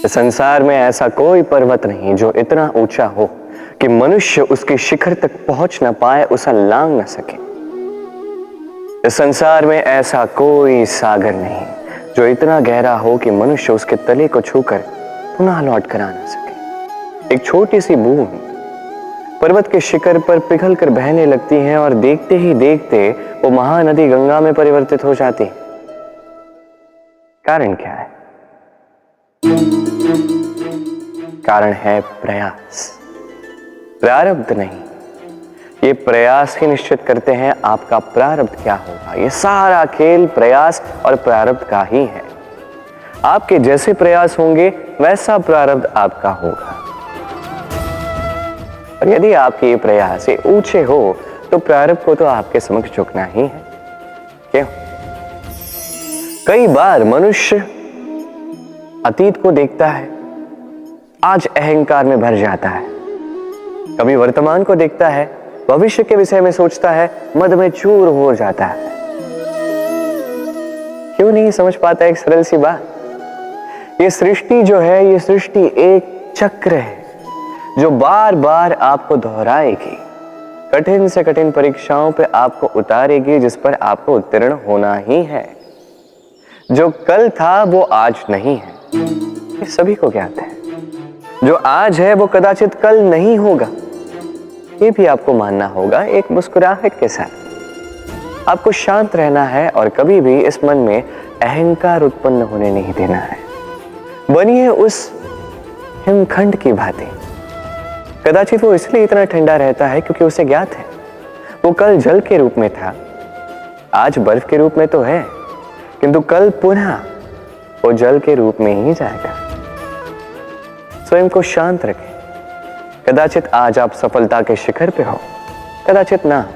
संसार में ऐसा कोई पर्वत नहीं जो इतना ऊंचा हो कि मनुष्य उसके शिखर तक पहुंच ना पाए, उसे लांघ ना सके। इस संसार में ऐसा कोई सागर नहीं जो इतना गहरा हो कि मनुष्य उसके तले को छूकर पुनः लौट कर आ ना सके। एक छोटी सी बूंद पर्वत के शिखर पर पिघल कर बहने लगती है और देखते ही देखते वो महानदी गंगा में परिवर्तित हो जाती है। कारण क्या है? कारण है प्रयास, प्रारब्ध नहीं। ये प्रयास ही निश्चित करते हैं आपका प्रारब्ध क्या होगा। ये सारा खेल प्रयास और प्रारब्ध का ही है। आपके जैसे प्रयास होंगे वैसा प्रारब्ध आपका होगा। और यदि आपके ये प्रयास ये ऊंचे हो तो प्रारब्ध को तो आपके समक्ष झुकना ही है। क्यों? कई बार मनुष्य अतीत को देखता है, आज अहंकार में भर जाता है। कभी वर्तमान को देखता है, भविष्य के विषय में सोचता है, मद में चूर हो जाता है। क्यों नहीं समझ पाता एक सरल सी बात? ये सृष्टि जो है, ये सृष्टि एक चक्र है जो बार बार आपको दोहराएगी, कठिन से कठिन परीक्षाओं पे आपको उतारेगी, जिस पर आपको उत्तीर्ण होना ही है। जो कल था वो आज नहीं है, ये सभी को ज्ञात है। जो आज है वो कदाचित कल नहीं होगा, ये भी आपको मानना होगा। एक मुस्कुराहट के साथ आपको शांत रहना है और कभी भी इस मन में अहंकार उत्पन्न होने नहीं देना है। बनिए उस हिमखंड की भांति। कदाचित वो इसलिए इतना ठंडा रहता है क्योंकि उसे ज्ञात है वो कल जल के रूप में था, आज बर्फ के रूप में तो है, किंतु कल पुनः वो जल के रूप में ही जाएगा। स्वयं को शांत रखें। कदाचित आज आप सफलता के शिखर पे हो, कदाचित ना।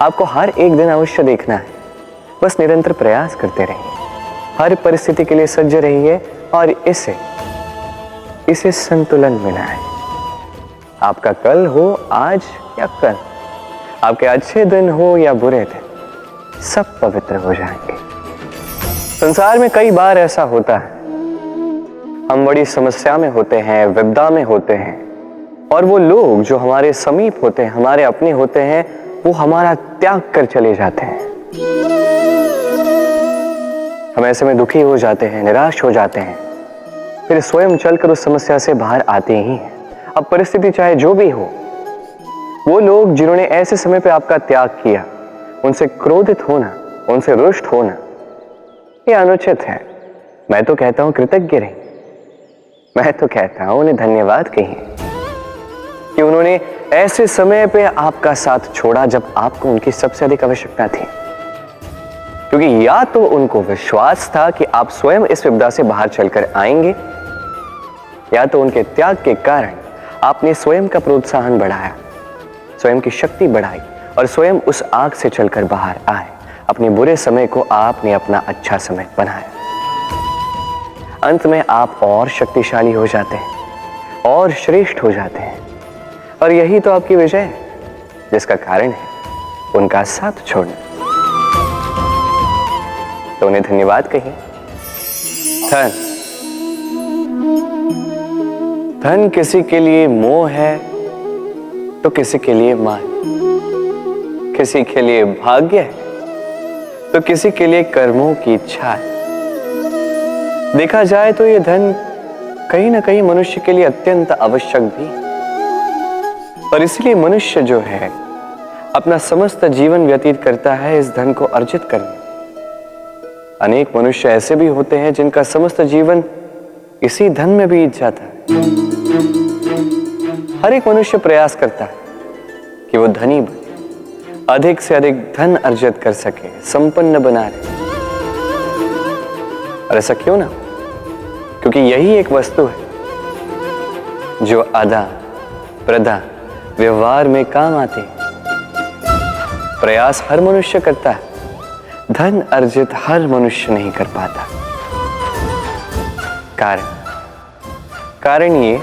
आपको हर एक दिन अवश्य देखना है। बस निरंतर प्रयास करते रहिए, हर परिस्थिति के लिए सज्ज रहिए और इसे संतुलन मिला है। आपका कल हो आज या कल, आपके अच्छे दिन हो या बुरे दिन, सब पवित्र हो जाएंगे। संसार में कई बार ऐसा होता है, हम बड़ी समस्या में होते हैं, विपदा में होते हैं, और वो लोग जो हमारे समीप होते हैं, हमारे अपने होते हैं, वो हमारा त्याग कर चले जाते हैं। हम ऐसे में दुखी हो जाते हैं, निराश हो जाते हैं, फिर स्वयं चलकर उस समस्या से बाहर आते ही हैं। अब परिस्थिति चाहे जो भी हो, वो लोग जिन्होंने ऐसे समय पे आपका त्याग किया, उनसे क्रोधित होना, उनसे रुष्ट होना, ये अनुचित है। मैं तो कहता हूं कृतज्ञ रहिए। मैं तो कहता हूं उन्हें धन्यवाद कहिए कि उन्होंने ऐसे समय पे आपका साथ छोड़ा जब आपको उनकी सबसे अधिक आवश्यकता थी। क्योंकि या तो उनको विश्वास था कि आप स्वयं इस विपदा से बाहर चलकर आएंगे, या तो उनके त्याग के कारण आपने स्वयं का प्रोत्साहन बढ़ाया, स्वयं की शक्ति बढ़ाई और स्वयं उस आग से चलकर बाहर आए। अपने बुरे समय को आपने अपना अच्छा समय बनाया। अंत में आप और शक्तिशाली हो जाते हैं और श्रेष्ठ हो जाते हैं। और यही तो आपकी विजय है, जिसका कारण है उनका साथ छोड़ना। तो उन्हें धन्यवाद कहिए। धन किसी के लिए मोह है तो किसी के लिए मान, किसी के लिए भाग्य है तो किसी के लिए कर्मों की इच्छा है। देखा जाए तो ये धन कहीं ना कहीं मनुष्य के लिए अत्यंत आवश्यक भी है, और इसलिए मनुष्य जो है अपना समस्त जीवन व्यतीत करता है इस धन को अर्जित करने। अनेक मनुष्य ऐसे भी होते हैं जिनका समस्त जीवन इसी धन में बीत जाता है। हर एक मनुष्य प्रयास करता है कि वो धनी बने, अधिक से अधिक धन अर्जित कर सके, संपन्न बना रहे। और ऐसा क्यों ना? क्योंकि यही एक वस्तु है जो आदान प्रदान व्यवहार में काम आती है। प्रयास हर मनुष्य करता है, धन अर्जित हर मनुष्य नहीं कर पाता। कारण ये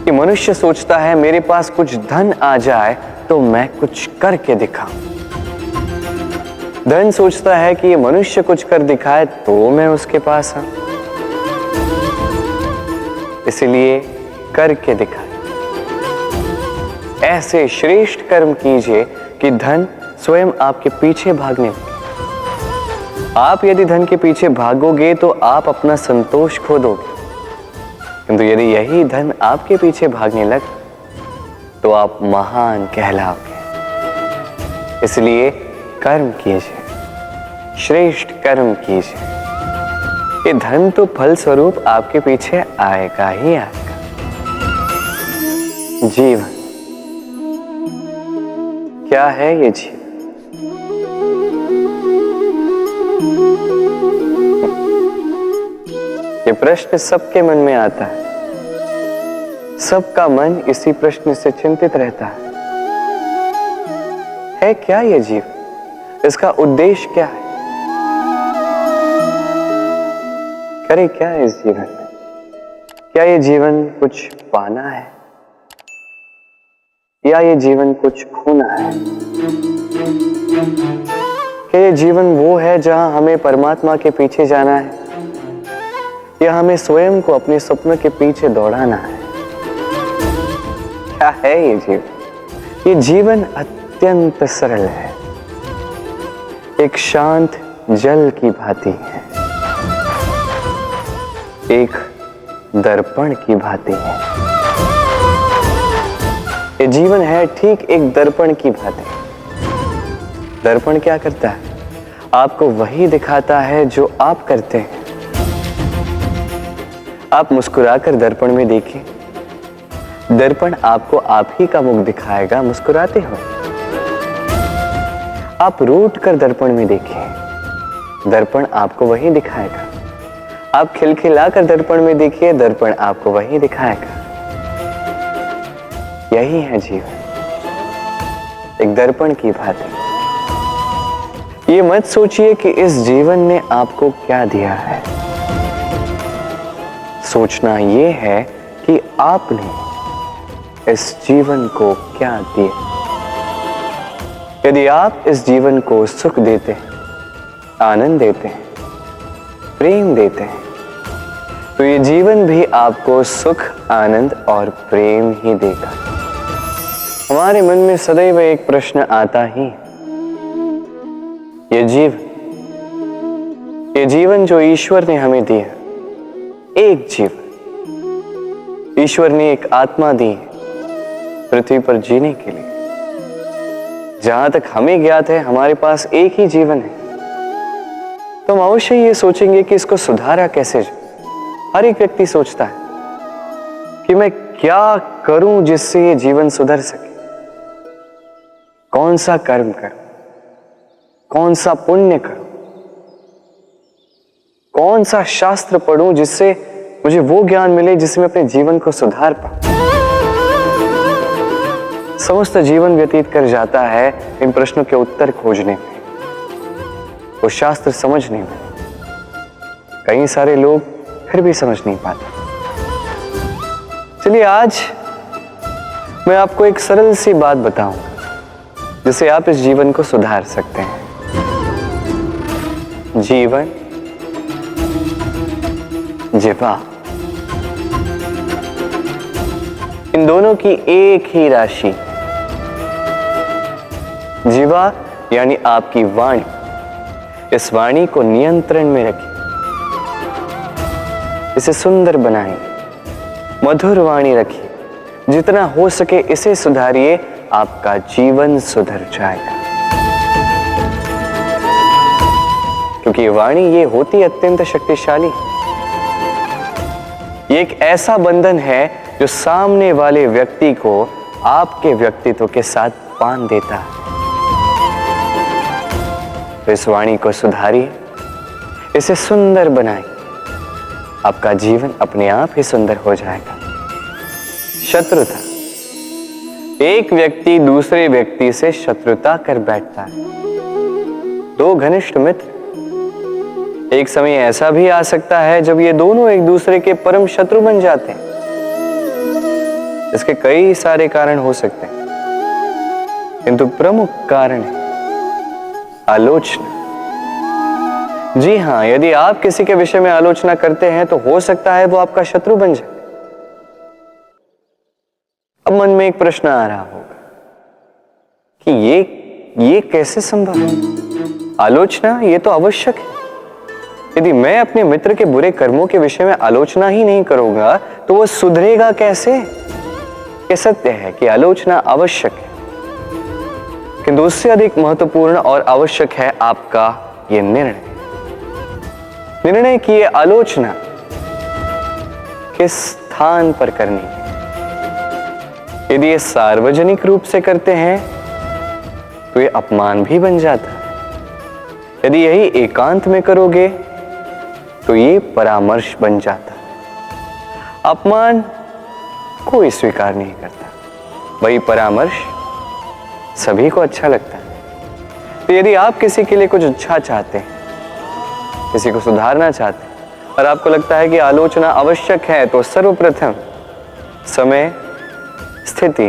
कि मनुष्य सोचता है मेरे पास कुछ धन आ जाए तो मैं कुछ करके दिखाऊं। धन सोचता है कि ये मनुष्य कुछ कर दिखाए तो मैं उसके पास आऊं। इसलिए करके दिखाए। ऐसे श्रेष्ठ कर्म कीजिए कि धन स्वयं आपके पीछे भागने लगे। आप यदि धन के पीछे भागोगे तो आप अपना संतोष खो दोगे, किंतु यदि यही धन आपके पीछे भागने लगे तो आप महान कहलाओगे। इसलिए कर्म कीजिए, श्रेष्ठ कर्म कीजिए। ये धन तो फल स्वरूप आपके पीछे आएगा ही आएगा। जीवन क्या है? ये जीवन ये प्रश्न सबके मन में आता है। सबका मन इसी प्रश्न से चिंतित रहता है क्या ये जीवन? इसका उद्देश्य क्या है? करे क्या इस जीवन में? क्या ये जीवन कुछ पाना है या ये जीवन कुछ खोना है? क्या ये जीवन वो है जहां हमें परमात्मा के पीछे जाना है या हमें स्वयं को अपने सपनों के पीछे दौड़ाना है? क्या है ये जीवन? ये जीवन अत्यंत सरल है, एक शांत जल की भांति है, एक दर्पण की भांति है। ये जीवन है ठीक एक दर्पण की भांति। दर्पण क्या करता है? आपको वही दिखाता है जो आप करते हैं। आप मुस्कुराकर दर्पण में देखिए, दर्पण आपको आप ही का मुख दिखाएगा मुस्कुराते हुए। आप रूठ कर दर्पण में देखिए, दर्पण आपको वही दिखाएगा। आप खिलखिलाकर दर्पण में देखिए, दर्पण आपको वही दिखाएगा। यही है जीवन, एक दर्पण की भांति। ये मत सोचिए कि इस जीवन ने आपको क्या दिया है। सोचना ये है कि आपने इस जीवन को क्या दिया। यदि आप इस जीवन को सुख देते हैं, आनंद देते हैं, प्रेम देते हैं, तो ये जीवन भी आपको सुख, आनंद और प्रेम ही देगा। हमारे मन में सदैव एक प्रश्न आता ही, ये जीवन जो ईश्वर ने हमें दिया, एक जीवन ईश्वर ने एक आत्मा दी पृथ्वी पर जीने के लिए। जहां तक हमें ज्ञात है हमारे पास एक ही जीवन है, तो हम अवश्य ये सोचेंगे कि इसको सुधारा कैसे जाए। हर एक व्यक्ति सोचता है कि मैं क्या करूं जिससे ये जीवन सुधर सके, कौन सा कर्म करूं, कौन सा पुण्य करूं, कौन सा शास्त्र पढ़ूं जिससे मुझे वो ज्ञान मिले जिससे मैं अपने जीवन को सुधार पाऊं। समस्त जीवन व्यतीत कर जाता है इन प्रश्नों के उत्तर खोजने में, वो शास्त्र समझने में। कई सारे लोग फिर भी समझ नहीं पाते। चलिए आज मैं आपको एक सरल सी बात बताऊंगा जिससे आप इस जीवन को सुधार सकते हैं। जीवन, जिह्वा, इन दोनों की एक ही राशि। जिह्वा यानी आपकी वाणी, इस वाणी को नियंत्रण में रखिए, इसे सुंदर बनाइए, मधुर वाणी रखिए। जितना हो सके इसे सुधारिए, आपका जीवन सुधर जाएगा। क्योंकि वाणी ये होती अत्यंत शक्तिशाली, ये एक ऐसा बंधन है जो सामने वाले व्यक्ति को आपके व्यक्तित्व के साथ बांध देता है। तो इस वाणी को सुधारिए, इसे सुंदर बनाइए, आपका जीवन अपने आप ही सुंदर हो जाएगा। शत्रुता, एक व्यक्ति दूसरे व्यक्ति से शत्रुता कर बैठता है। दो घनिष्ठ मित्र, एक समय ऐसा भी आ सकता है जब ये दोनों एक दूसरे के परम शत्रु बन जाते हैं। इसके कई सारे कारण हो सकते हैं, किंतु प्रमुख कारण है आलोचना। जी हां, यदि आप किसी के विषय में आलोचना करते हैं तो हो सकता है वो आपका शत्रु बन जाए। अब मन में एक प्रश्न आ रहा होगा कि ये कैसे संभव है? आलोचना ये तो आवश्यक है। यदि मैं अपने मित्र के बुरे कर्मों के विषय में आलोचना ही नहीं करूंगा तो वह सुधरेगा कैसे? यह सत्य है कि आलोचना आवश्यक है, किंतु उससे अधिक महत्वपूर्ण और आवश्यक है आपका यह निर्णय की यह आलोचना किस स्थान पर करनी है। यदि ये सार्वजनिक रूप से करते हैं तो ये अपमान भी बन जाता है। यदि यही एकांत में करोगे तो ये परामर्श बन जाता है। अपमान कोई स्वीकार नहीं करता, वही परामर्श सभी को अच्छा लगता है। तो यदि आप किसी के लिए कुछ अच्छा चाहते हैं, किसी को सुधारना चाहते हैं और आपको लगता है कि आलोचना आवश्यक है, तो सर्वप्रथम समय, स्थिति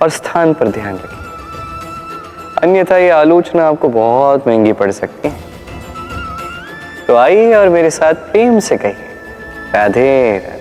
और स्थान पर ध्यान रखिए, अन्यथा ये आलोचना आपको बहुत महंगी पड़ सकती है। तो आइए और मेरे साथ प्रेम से कहिए, राधे राधे।